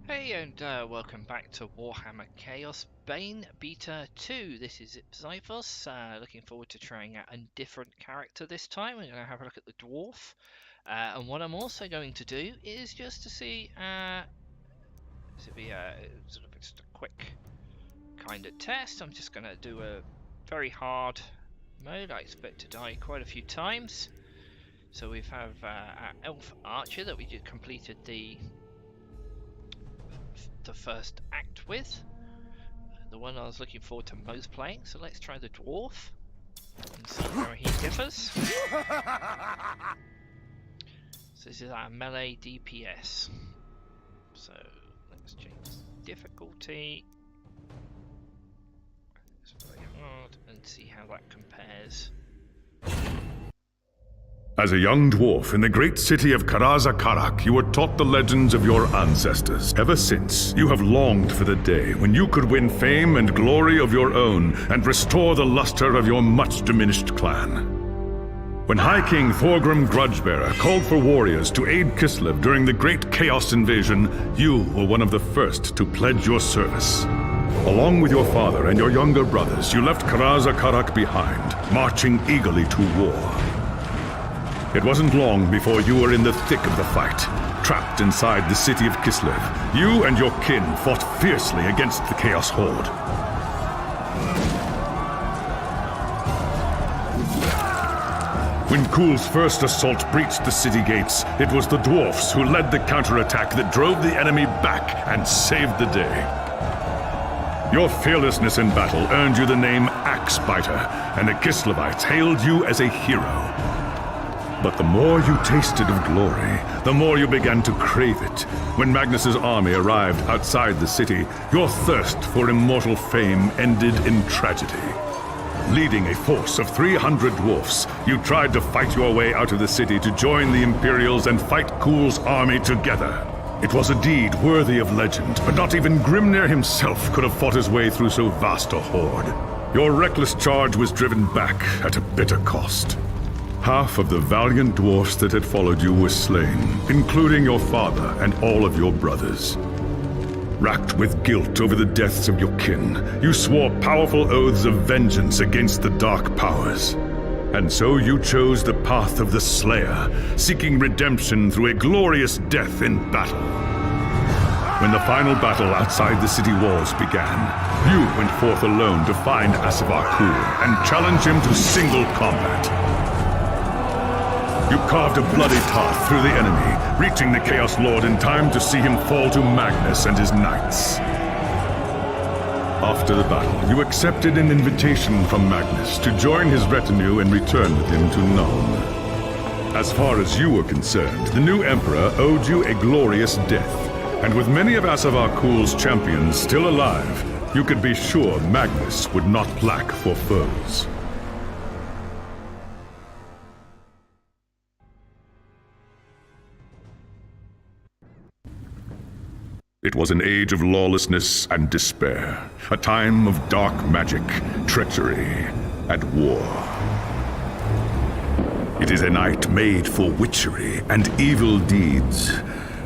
Hey and welcome back to Warhammer ChaosBane Beta 2. This is Ipsiphos, looking forward to trying out a different character this time. We're going to have a look at the Dwarf. And what I'm also going to do is just to see, this will be sort of just a quick kind of test. I'm just going to do a very hard mode. I expect to die quite a few times. So we have our Elf Archer that we just completed the first act with, the one I was looking forward to most playing. So let's try the Dwarf and see how he differs. So this is our melee DPS. So let's change difficulty. It's very hard and see how that compares. As a young dwarf in the great city of Karak, you were taught the legends of your ancestors. Ever since, you have longed for the day when you could win fame and glory of your own and restore the luster of your much-diminished clan. When High King Thorgrim Grudgebearer called for warriors to aid Kislev during the Great Chaos Invasion, you were one of the first to pledge your service. Along with your father and your younger brothers, you left Karak behind, marching eagerly to war. It wasn't long before you were in the thick of the fight. Trapped inside the city of Kislev, you and your kin fought fiercely against the Chaos Horde. When Kul's first assault breached the city gates, it was the dwarfs who led the counterattack that drove the enemy back and saved the day. Your fearlessness in battle earned you the name Axebiter, and the Kislevites hailed you as a hero. But the more you tasted of glory, the more you began to crave it. When Magnus's army arrived outside the city, your thirst for immortal fame ended in tragedy. Leading a force of 300 dwarfs, you tried to fight your way out of the city to join the Imperials and fight Kul's army together. It was a deed worthy of legend, but not even Grimnir himself could have fought his way through so vast a horde. Your reckless charge was driven back at a bitter cost. Half of the valiant dwarfs that had followed you were slain, including your father and all of your brothers. Racked with guilt over the deaths of your kin, you swore powerful oaths of vengeance against the dark powers. And so you chose the path of the Slayer, seeking redemption through a glorious death in battle. When the final battle outside the city walls began, you went forth alone to find Asivar Kul and challenge him to single combat. You carved a bloody path through the enemy, reaching the Chaos Lord in time to see him fall to Magnus and his knights. After the battle, you accepted an invitation from Magnus to join his retinue and return with him to Nuln. As far as you were concerned, the new Emperor owed you a glorious death, and with many of Asivar Kul's champions still alive, you could be sure Magnus would not lack for foes. It was an age of lawlessness and despair, a time of dark magic, treachery, and war. It is a night made for witchery and evil deeds,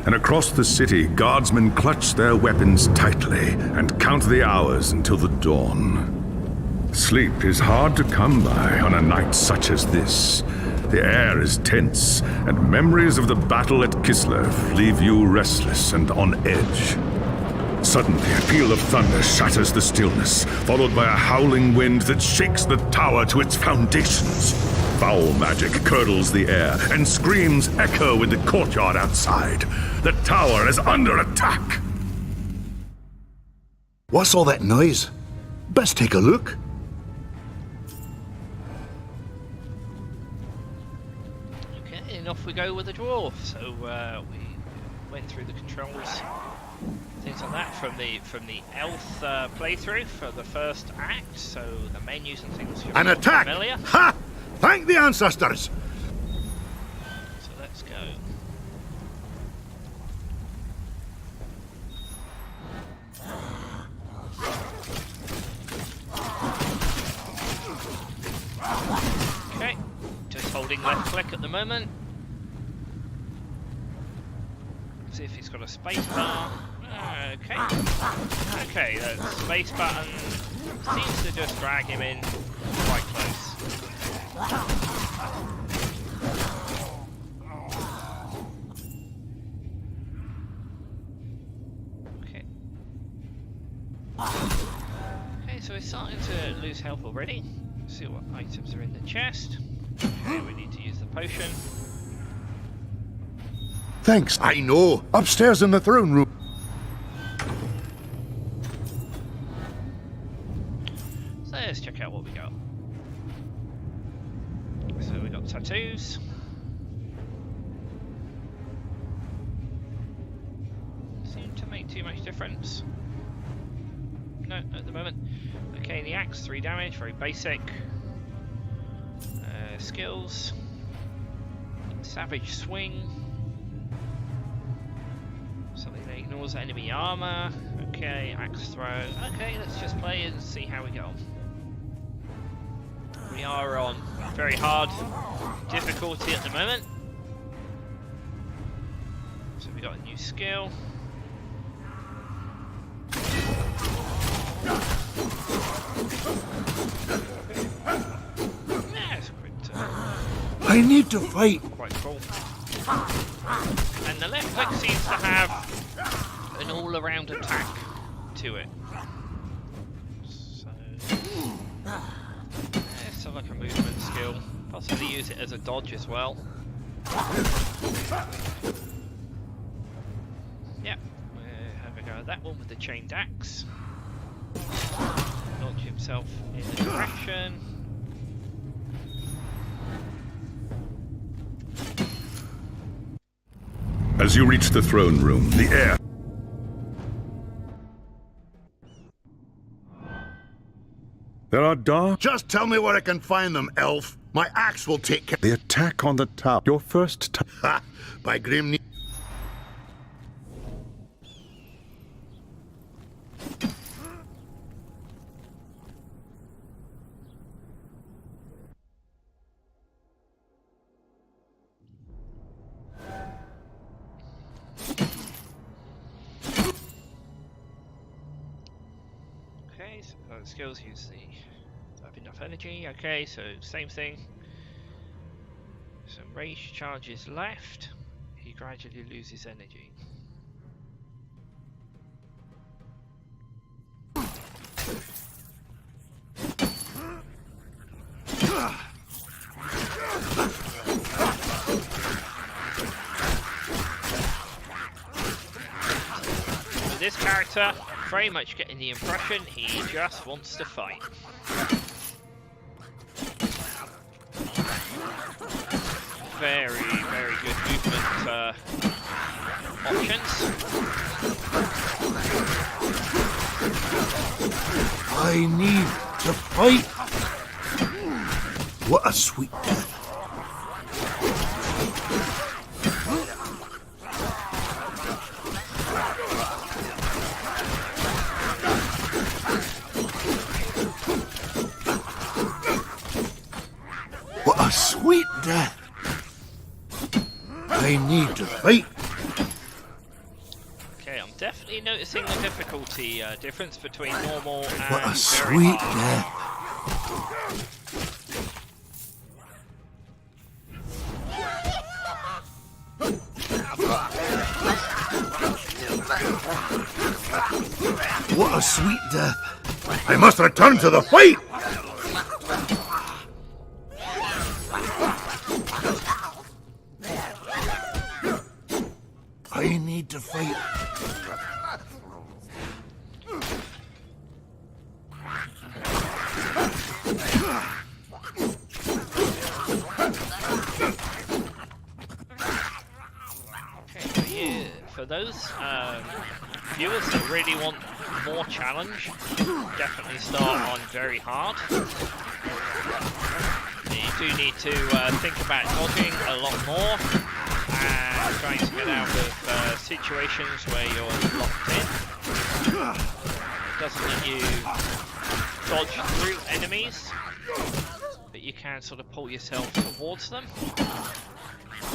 and across the city, guardsmen clutch their weapons tightly and count the hours until the dawn. Sleep is hard to come by on a night such as this. The air is tense, and memories of the battle at Kislev leave you restless and on edge. Suddenly, a peal of thunder shatters the stillness, followed by a howling wind that shakes the tower to its foundations. Foul magic curdles the air, and screams echo in the courtyard outside. The tower is under attack! What's all that noise? Best take a look. Off we go with the Dwarf. So we went through the controls, things like that from the Elf playthrough for the first act. So the menus and things should be An attack! familiar. Ha! Thank the ancestors! So let's go. Okay, just holding left click at the moment. See if he's got a space bar. Okay. Okay, the space button seems to just drag him in quite close. Okay. Okay, so we're starting to lose health already. Let's see what items are in the chest. Okay, we need to use the potion. Thanks. I know. Upstairs in the throne room. So let's check out what we got. So we got tattoos. Seem to make too much difference. No, at the moment. Okay, the axe, 3 damage, very basic. Skills. Savage swing. Something that ignores enemy armor. Okay, axe throw. Okay, let's just play and see how we go. We are on very hard difficulty at the moment. So we got a new skill. Yeah, it's quite, I need to fight. quite cool. And the left click seems to have an all-around attack to it. So it's sort of like a movement skill. Possibly use it as a dodge as well. Yeah, we'll have a go at that one with the chained axe. Launch himself in the direction. As you reach the throne room, the air... There are dark... Just tell me where I can find them, elf. My axe will take care. The attack on the top. Your first time. Ha! By grim. Okay, so skills use the have enough energy. Okay, so same thing. So rage charges left. He gradually loses energy. With this character, very much getting the impression he just wants to fight. Very, very good movement options. I need to fight. What a sweet death. What a sweet death. I need to fight. Okay, I'm definitely noticing the difficulty difference between normal and What a very sweet hard. death. What a sweet death. I must return to the fight. I need to fight. Okay, for those viewers that really want more challenge, definitely start on very hard. You do need to think about dodging a lot more and trying to get out of situations where you're locked in. It doesn't let you dodge through enemies, but you can sort of pull yourself towards them.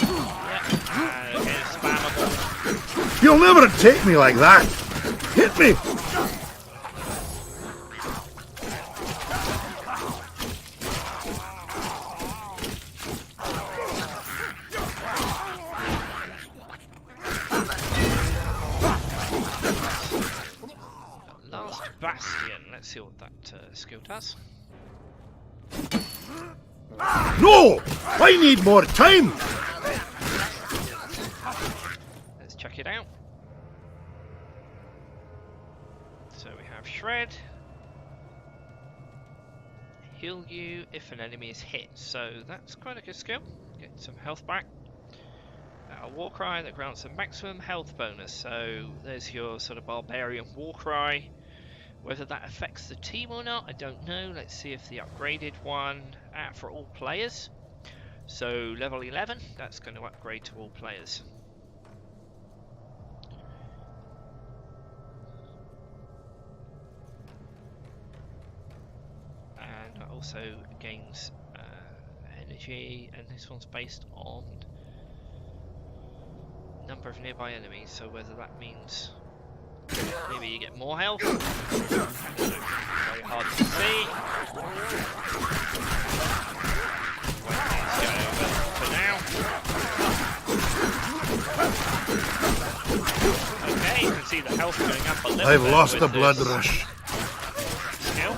Yeah, and again, spammable. You'll never take me like that. Help me! Last Bastion. Let's see what that skill does. No! I need more time! Let's check it out. So we have Shred. Heal you if an enemy is hit. So that's quite a good skill. Get some health back. A Warcry that grants a maximum health bonus. So there's your sort of barbarian Warcry. Whether that affects the team or not, I don't know. Let's see if the upgraded one for all players. So level 11, that's going to upgrade to all players. And it also gains energy, and this one's based on number of nearby enemies. So whether that means maybe you get more health. Very hard to see. Let's go over for now. Okay, you can see the health going up a little bit. I've lost the with blood this rush. skill.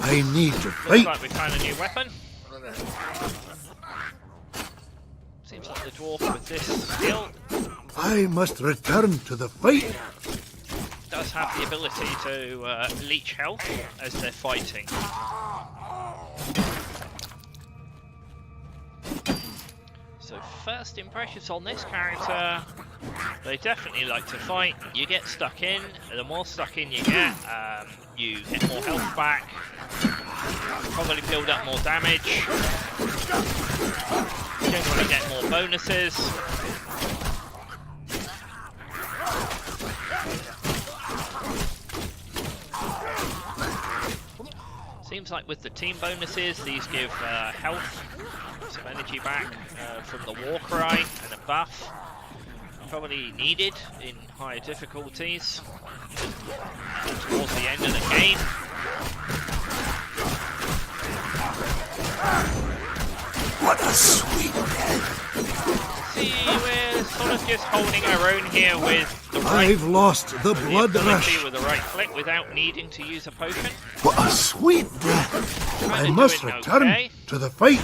I need to Looks fight. like we found a new weapon. Seems like the dwarf with this skill I must return to the fight. does have the ability to leech health as they're fighting. So first impressions on this character, they definitely like to fight. You get stuck in, the more stuck in you get more health back, probably build up more damage, generally get more bonuses. Seems like with the team bonuses, these give health, some energy back from the Warcry, and a buff. Probably needed in higher difficulties towards the end of the game. What a sweet head. See, we're sort of just holding our own here with the right I've lost the blood ability rush. with the right click without needing to use a potion. What a sweet death. I Kinda must doing return okay. to the fight.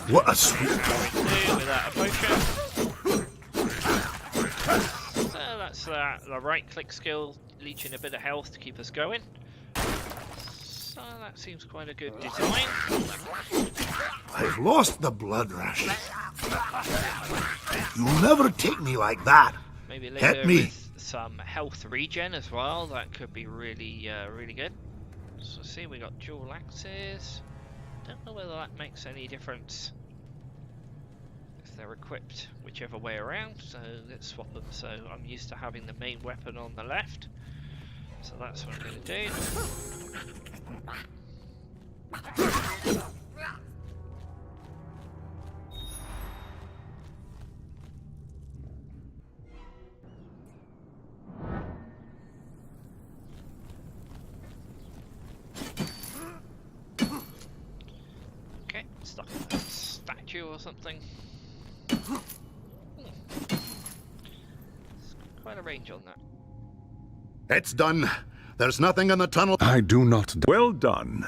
What a sweet death. Without a potion. So that's the right click skill, leeching a bit of health to keep us going. So that seems quite a good design. I've lost the blood rush. You'll never take me like that. Maybe Hit later me. with some health regen as well. That could be really, really good. So see, we got dual axes. Don't know whether that makes any difference if they're equipped whichever way around. So let's swap them. So I'm used to having the main weapon on the left. So that's what I'm going to do. Okay, stuck in a statue or something. Quite a range on that. It's done. There's nothing in the tunnel. I do not. Well done.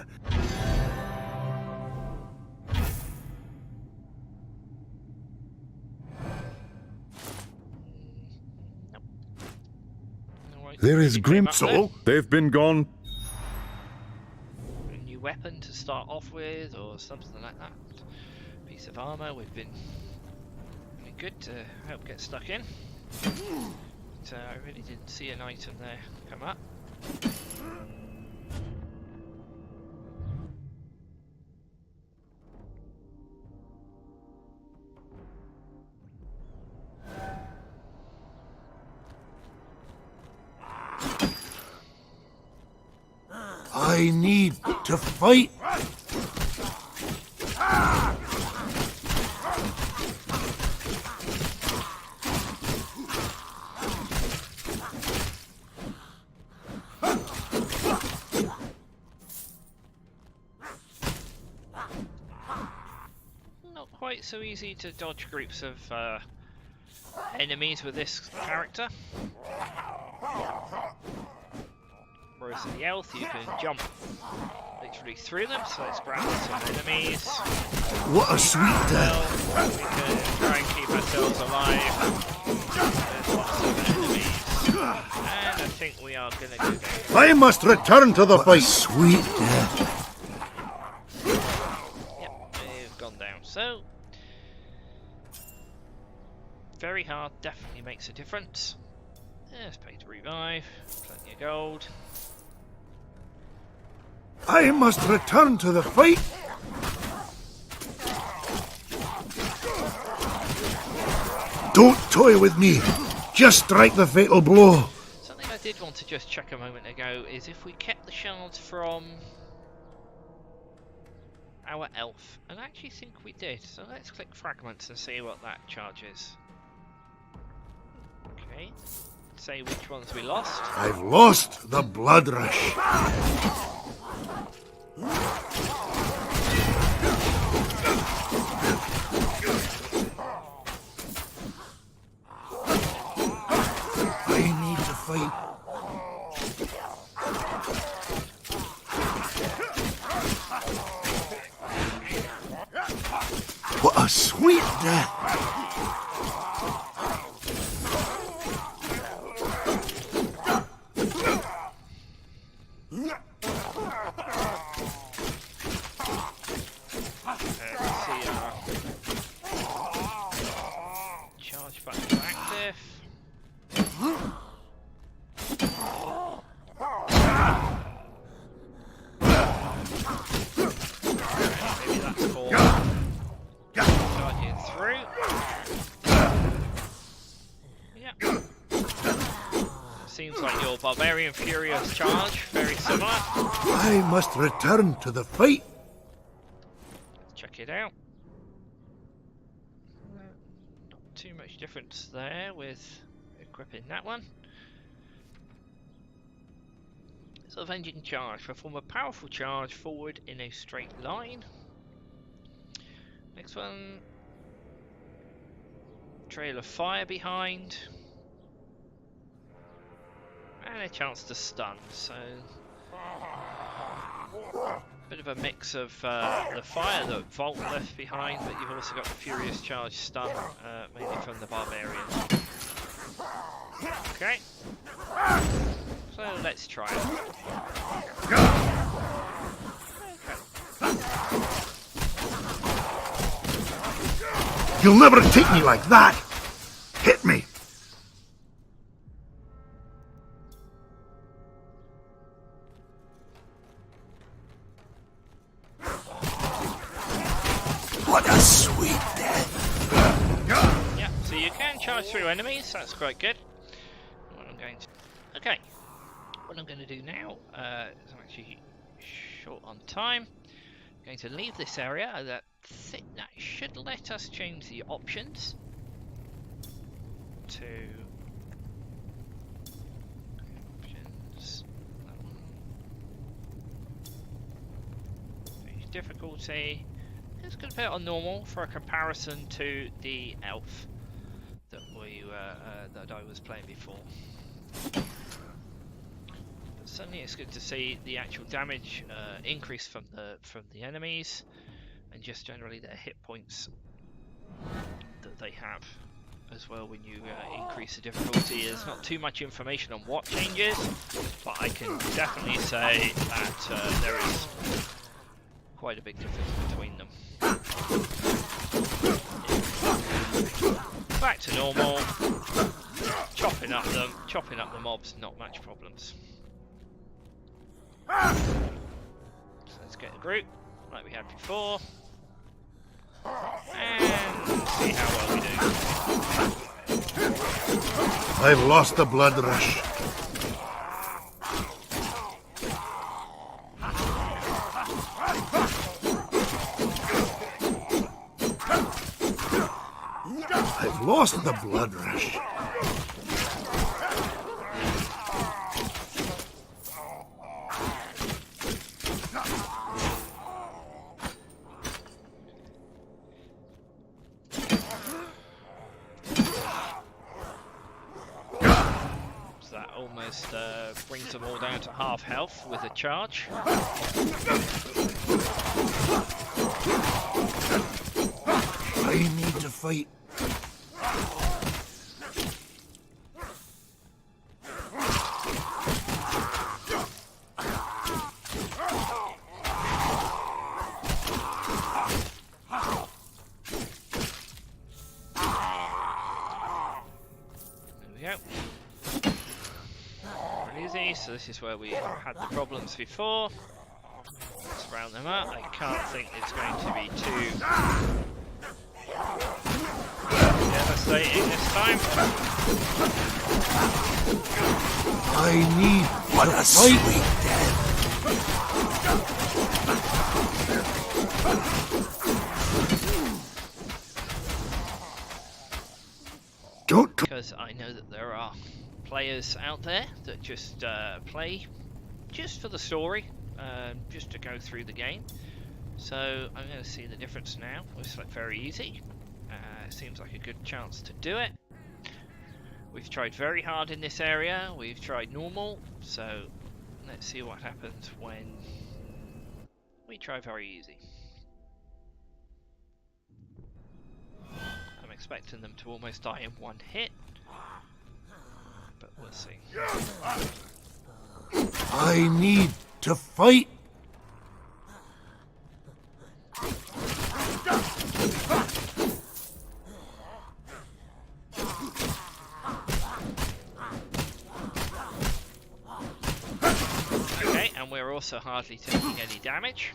Alright, There is you grim came up there. So, They've been gone. A new weapon to start off with, or something like that. Piece of armor. We've been good to help get stuck in. But I really didn't see an item there come up. I need to fight. Not quite so easy to dodge groups of enemies with this character. Whereas in the elf you can jump literally through them, so let's grab some enemies. What a sweet death. Well, we can try and keep ourselves alive. There's lots of enemies. And I think we are going to go down. I must return to the fight. Sweet death. Yep, we've gone down. So, very hard, definitely makes a difference. Let's pay to revive, plenty of gold. I must return to the fight. Don't toy with me. Just strike the fatal blow. Something I did want to just check a moment ago is if we kept the shards from our elf, and I actually think we did. So let's click fragments and see what that charge is. Okay, say which ones we lost. I've lost the blood rush. I need to fight. What a sweet death! Charge button active. Maybe that's for charging through. Yeah. Seems like your Barbarian Furious charge, very similar. I must return to the fight. Let's check it out. Not too much difference there with equipping that one. So Avenging Charge. Perform a powerful charge forward in a straight line. Next one. Trail of fire behind. And a chance to stun. So bit of a mix of the fire that Volt left behind, but you've also got the Furious Charge stun, mainly from the Barbarian. Okay. So let's try it. You'll never take me like that. Hit me. What a sweet death. Yeah, so you can charge through enemies, that's quite good. What I'm going to... Okay, what I'm going to do now is I'm actually short on time. I'm going to leave this area. That should let us change the options to options. That one. Change difficulty. It's going to put it on normal for a comparison to the elf that that I was playing before. But certainly, it's good to see the actual damage increase from the enemies, and just generally their hit points that they have as well when you increase the difficulty. There's not too much information on what changes, but I can definitely say that there is quite a big difference between them. Back to normal. Chopping up the mobs, not much problems. So let's get a group like we had before, and see how well we do. I've lost the blood rush. lost the blood rush. So that almost brings them all down to half health with a charge. I need to fight. There we go. Pretty easy. So this is where we had the problems before. Let's round them up. I can't think it's going to be too devastating this time. I need what a sweet death. Don't. Because I know that there are players out there that just play just for the story, just to go through the game. So I'm going to see the difference now. It's like very easy. Seems like a good chance to do it. We've tried very hard in this area. We've tried normal. So let's see what happens when we try very easy. I'm expecting them to almost die in one hit, but we'll see. I need to fight. Okay, and we're also hardly taking any damage.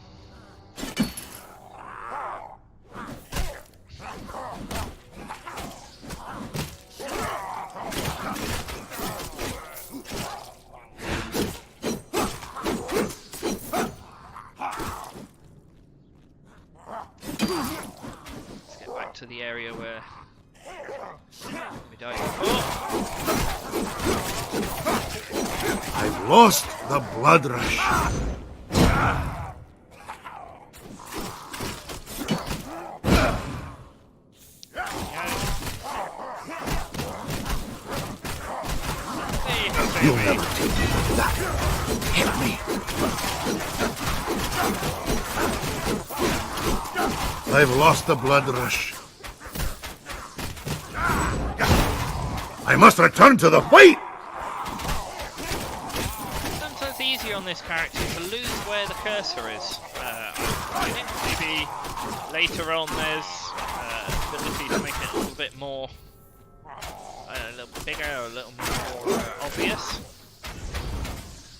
Let's get back to the area where we died before. I've lost the blood rush. You'll never take me with that. Hit me. I've lost the blood rush. I must return to the fight. Sometimes easier on this character to lose where the cursor is. Maybe later on there's ability to make it a little bit more, a little bigger, or a little more obvious.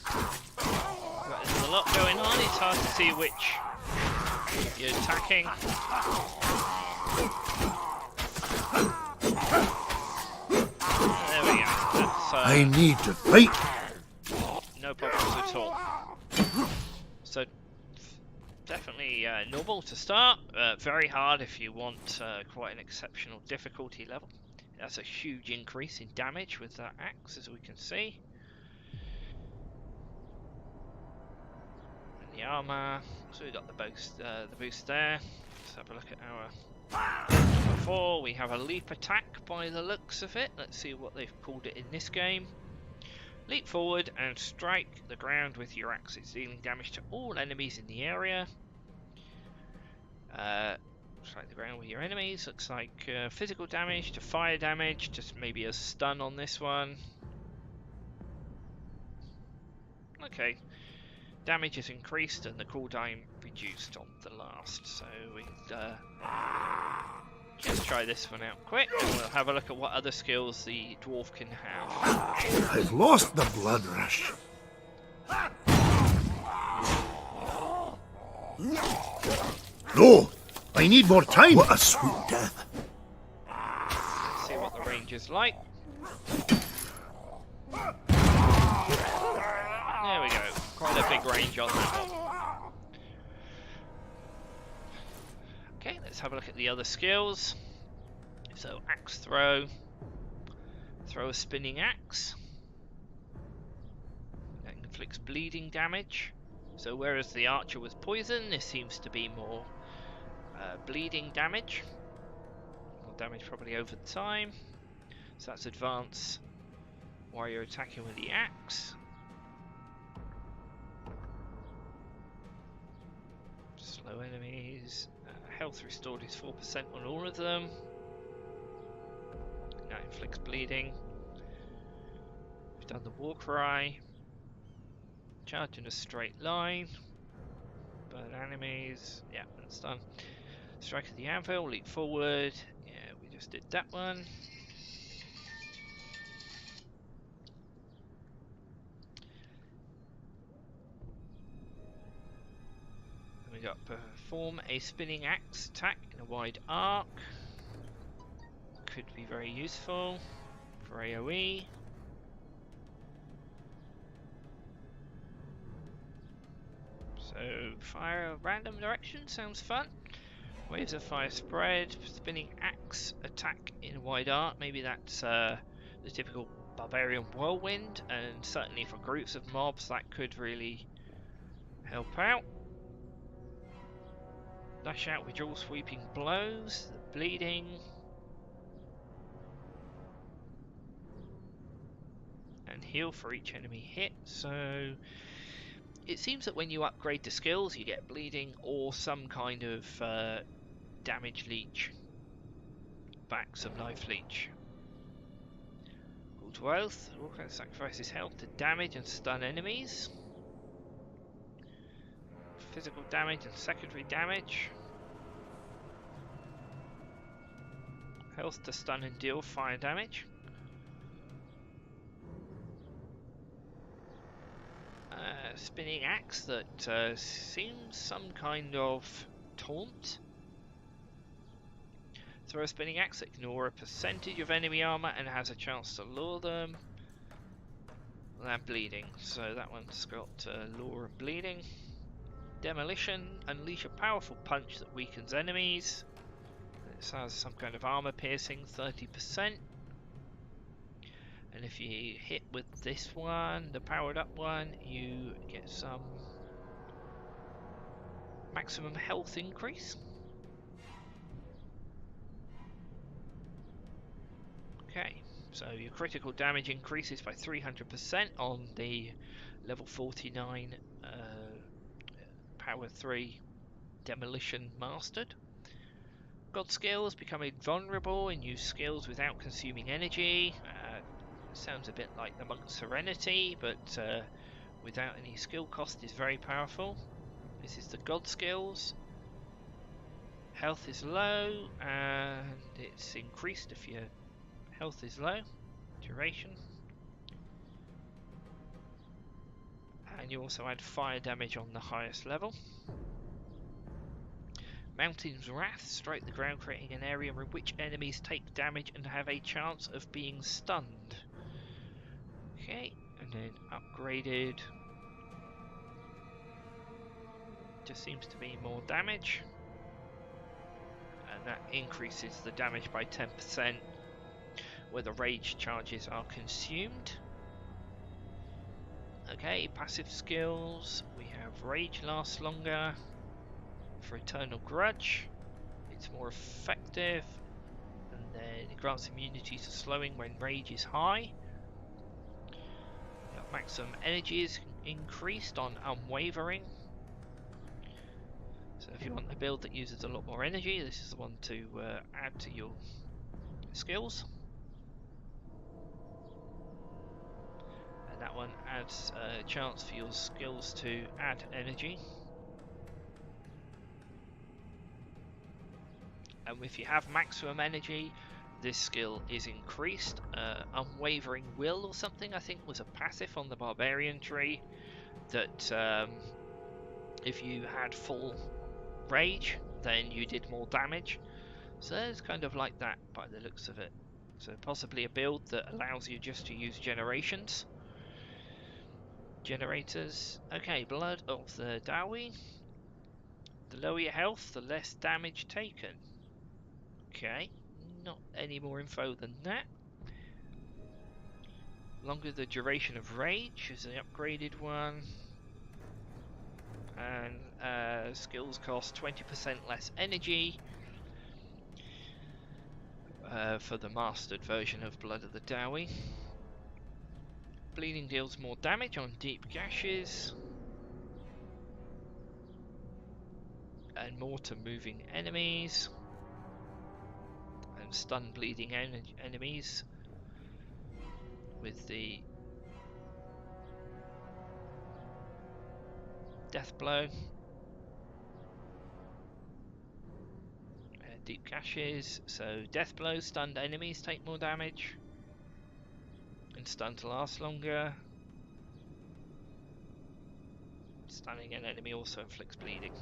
But there's a lot going on. It's hard to see which you're attacking. There we go. That's, I need to fight. no problems at all. So definitely normal to start. Very hard if you want quite an exceptional difficulty level. That's a huge increase in damage with that axe, as we can see. And the armor. So we got the boost there. Let's have a look at our before. We have a leap attack by the looks of it. Let's see what they've called it in this game. Leap forward and strike the ground with your axes, dealing damage to all enemies in the area. Strike the ground with your enemies. Looks like physical damage to fire damage, just maybe a stun on this one. Okay. Damage is increased and the cooldown reduced on the last. So we'll just try this one out quick and we'll have a look at what other skills the dwarf can have. I've lost the blood rush. No, I need more time. What a sweet death. Let's see what the range is like. There we go. Quite a big range on that one. Okay, let's have a look at the other skills. So axe throw, throw a spinning axe. That inflicts bleeding damage. So whereas the archer was poison, this seems to be more bleeding damage. More damage probably over time. So that's advance while you're attacking with the axe. Slow enemies. Health restored is 4% on all of them. That inflicts bleeding. We've done the war cry. Charge in a straight line. Burn enemies. Yeah, that's done. Strike of the anvil, leap forward. Yeah, we just did that one. We got perform a spinning axe attack in a wide arc. Could be very useful for AoE. So fire a random direction sounds fun. Waves of fire spread. Spinning axe attack in a wide arc. Maybe that's the typical barbarian whirlwind, and certainly for groups of mobs that could really help out. Lash out with dual sweeping blows, the bleeding. And heal for each enemy hit. So it seems that when you upgrade the skills, you get bleeding or some kind of damage leech. Back some life leech. Call to oath. Warcraft sacrifices health to damage and stun enemies. Physical damage and secondary damage. Health to stun and deal fire damage. Spinning axe that seems some kind of taunt. Throw a spinning axe, ignore a percentage of enemy armor and has a chance to lure them. And bleeding, so that one's got lure and bleeding. Demolition, unleash a powerful punch that weakens enemies. This has some kind of armor piercing, 30%. And if you hit with this one, the powered up one, you get some maximum health increase. Okay, so your critical damage increases by 300% on the level 49 power 3 demolition mastered. God skills, become invulnerable and use skills without consuming energy. Sounds a bit like the Monk's Serenity, but without any skill cost is very powerful. This is the God skills. Health is low and it's increased if your health is low. Duration. And you also add fire damage on the highest level. Mountain's Wrath, strike the ground creating an area in which enemies take damage and have a chance of being stunned. Okay, and then upgraded. Just seems to be more damage. And that increases the damage by 10% where the rage charges are consumed. Okay, passive skills. We have Rage lasts longer. For Eternal Grudge, it's more effective, and then it grants immunity to slowing when rage is high. Maximum energy is increased on Unwavering. So if you want a build that uses a lot more energy, this is the one to add to your skills. And that one adds a chance for your skills to add energy. And if you have maximum energy, this skill is increased. Unwavering Will or something, I think, was a passive on the Barbarian tree that if you had full rage, then you did more damage. So it's kind of like that by the looks of it. So possibly a build that allows you just to use generations. Generators. Okay, Blood of the Dawi. The lower your health, the less damage taken. Okay, not any more info than that. Longer the duration of rage is the upgraded one. And skills cost 20% less energy for the mastered version of Blood of the Dowie. Bleeding deals more damage on deep gashes. And more to moving enemies. And stun bleeding enemies with the death blow. Deep gashes, so death blow, stunned enemies take more damage. And stun to last longer. Stunning an enemy also inflicts bleeding.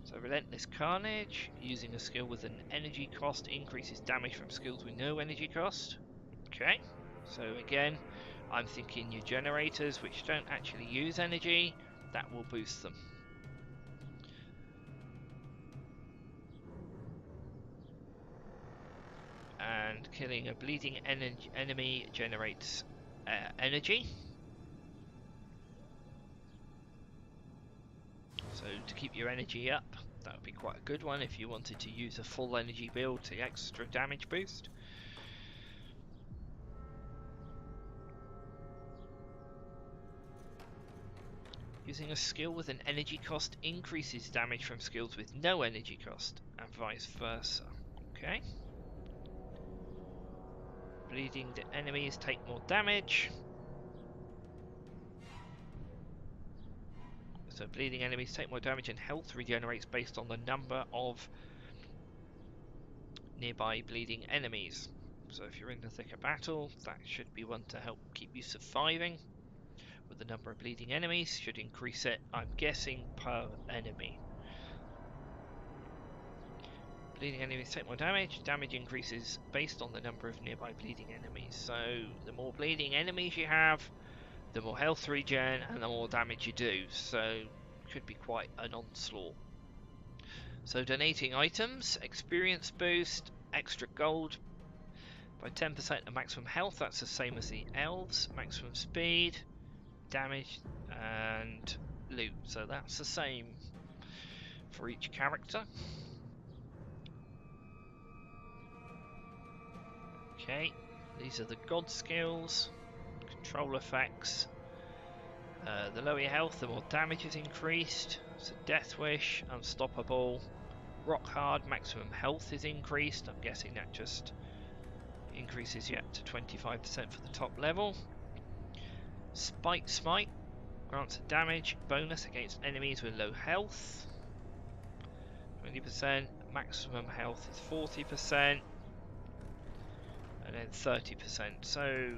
So Relentless Carnage, using a skill with an energy cost increases damage from skills with no energy cost. Okay, so again, I'm thinking your generators, which don't actually use energy, that will boost them. And killing a bleeding enemy generates energy. So to keep your energy up, that would be quite a good one if you wanted to use a full energy build to extra damage boost. Using a skill with an energy cost increases damage from skills with no energy cost, and vice versa. Okay. Bleeding enemies take more damage. So bleeding enemies take more damage and health regenerates based on the number of nearby bleeding enemies. So if you're in the thick of battle, that should be one to help keep you surviving. With the number of bleeding enemies, should increase it, I'm guessing, per enemy. Bleeding enemies take more damage. Damage increases based on the number of nearby bleeding enemies. So the more bleeding enemies you have, the more health regen and the more damage you do. So could be quite an onslaught. So donating items, experience boost, extra gold by 10% of maximum health. That's the same as the elves. Maximum speed, damage and loot. So that's the same for each character. Okay, these are the god skills, control effects. The lower your health, the more damage is increased. So Death Wish, Unstoppable, Rock Hard, maximum health is increased. I'm guessing that just increases you up to 25% for the top level. Spite Smite grants a damage bonus against enemies with low health. 20%, maximum health is 40%. And then 30%. So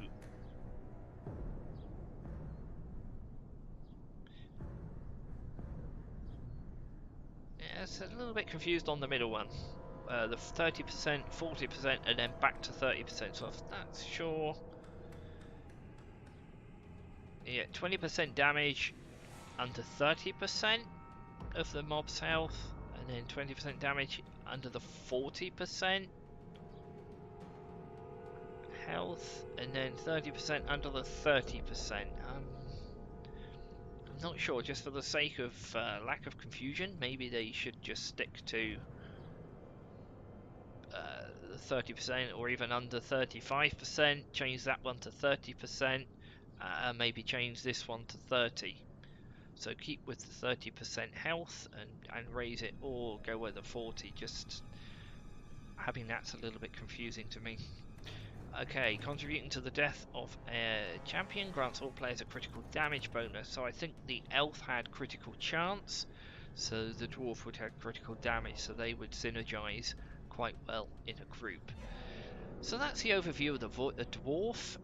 yeah, it's a little bit confused on the middle one. The 30%, 40%, and then back to 30%. So that's sure. Yeah, 20% damage under 30% of the mob's health, and then 20% damage under the 40% health, and then 30% under the 30%. I'm not sure, just for the sake of lack of confusion, maybe they should just stick to the 30% or even under 35%, change that one to 30%, maybe change this one to 30%. So keep with the 30% health and raise it, or go with the 40%, just having that's a little bit confusing to me. Okay, contributing to the death of a champion grants all players a critical damage bonus. So I think the elf had critical chance, so the dwarf would have critical damage, so they would synergize quite well in a group. So that's the overview of the dwarf.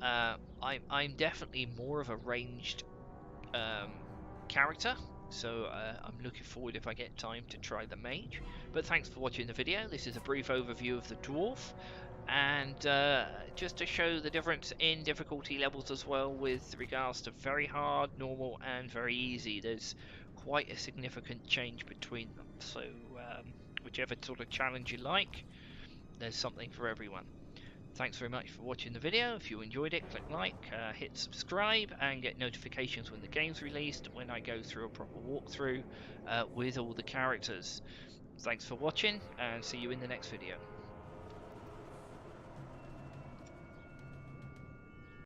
I'm definitely more of a ranged character, so I'm looking forward, if I get time, to try the mage. But thanks for watching the video. This is a brief overview of the dwarf. And just to show the difference in difficulty levels as well, with regards to very hard, normal and very easy, there's quite a significant change between them. So whichever sort of challenge you like, There's something for everyone. Thanks very much for watching the video. If you enjoyed it, click like, hit subscribe, and get notifications when the game's released, when I go through a proper walkthrough with all the characters. Thanks for watching, and see you in the next video.